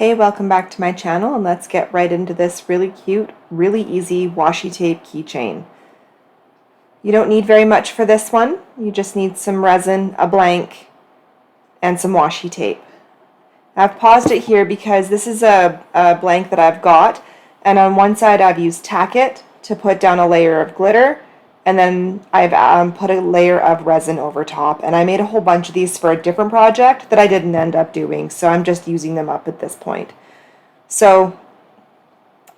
Hey, welcome back to my channel, and let's get right into this really cute, really easy washi tape keychain. You don't need very much for this one. You just need some resin, a blank, and some washi tape. I've paused it here because this is a blank that I've got, and on one side I've used Tack It to put down a layer of glitter, and then I've put a layer of resin over top. And I made a whole bunch of these for a different project that I didn't end up doing, so I'm just using them up at this point. So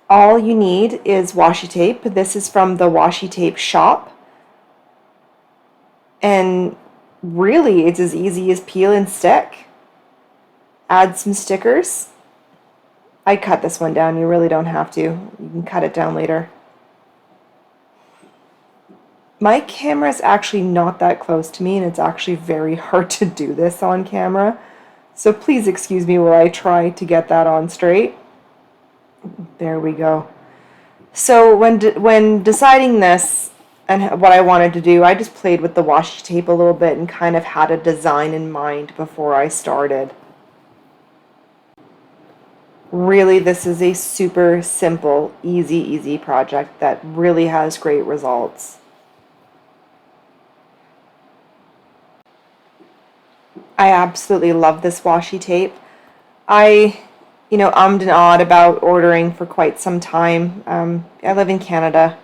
all you need is washi tape. This is from the Washi Tape shop. And really, it's as easy as peel and stick. Add some stickers. I cut this one down. You really don't have to. You can cut it down later. My camera is actually not that close to me, and it's actually very hard to do this on camera. So please excuse me while I try to get that on straight. There we go. So when deciding this and what I wanted to do, I just played with the washi tape a little bit and kind of had a design in mind before I started. Really, this is a super simple, easy project that really has great results. I absolutely love this washi tape. I ummed and awed about ordering for quite some time. I live in Canada.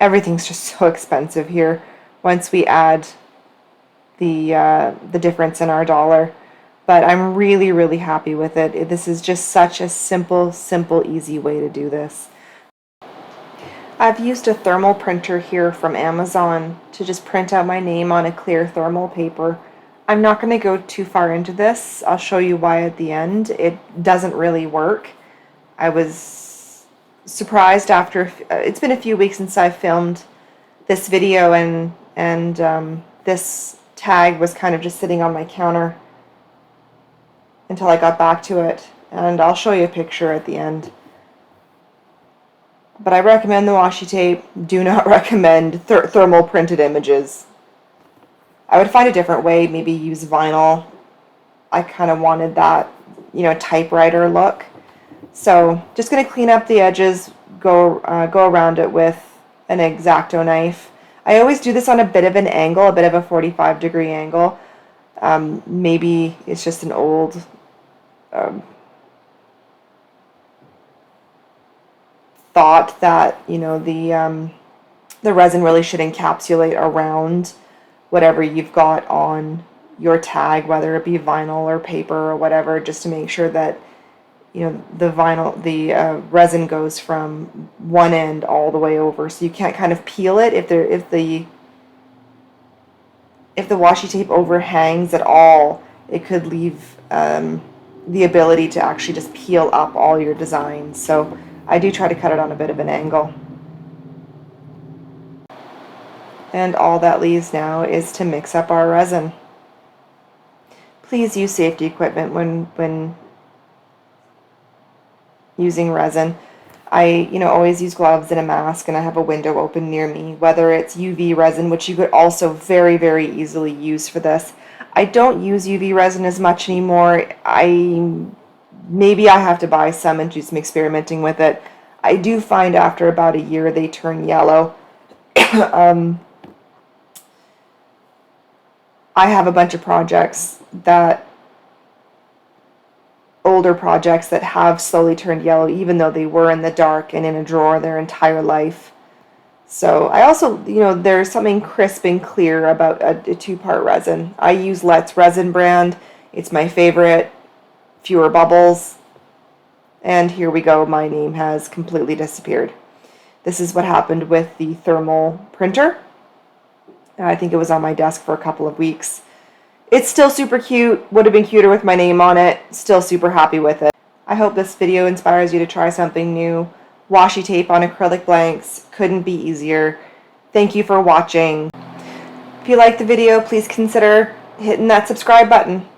Everything's just so expensive here once we add the difference in our dollar. But I'm really happy with it. This is just such a simple, easy way to do this. I've used a thermal printer here from Amazon to just print out my name on a clear thermal paper. I'm not going to go too far into this. I'll show you why at the end. It doesn't really work. I was surprised after, it's been a few weeks since I filmed this video, and this tag was kind of just sitting on my counter until I got back to it. And I'll show you a picture at the end. But I recommend the washi tape. Do not recommend thermal printed images. I would find a different way, maybe use vinyl. I kind of wanted that, typewriter look. So just going to clean up the edges, go around it with an X-Acto knife. I always do this on a bit of an angle, a bit of a 45-degree angle. Maybe it's just an old thought that, the resin really should encapsulate around whatever you've got on your tag, whether it be vinyl or paper or whatever, just to make sure that the resin goes from one end all the way over, so you can't kind of peel it. If the washi tape overhangs at all, it could leave the ability to actually just peel up all your designs. So I do try to cut it on a bit of an angle. And all that leaves now is to mix up our resin. Please use safety equipment when using resin. I always use gloves and a mask, and I have a window open near me, whether it's UV resin, which you could also very easily use for this. I don't use UV resin as much anymore. Maybe I have to buy some and do some experimenting with it. I do find after about a year they turn yellow. I have a bunch of older projects that have slowly turned yellow, even though they were in the dark and in a drawer their entire life. So I also, there's something crisp and clear about a two-part resin. I use Let's Resin brand. It's my favorite. Fewer bubbles. And here we go. My name has completely disappeared. This is what happened with the thermal printer. I think it was on my desk for a couple of weeks. It's still super cute. Would have been cuter with my name on it. Still super happy with it. I hope this video inspires you to try something new. Washi tape on acrylic blanks. Couldn't be easier. Thank you for watching. If you liked the video, please consider hitting that subscribe button.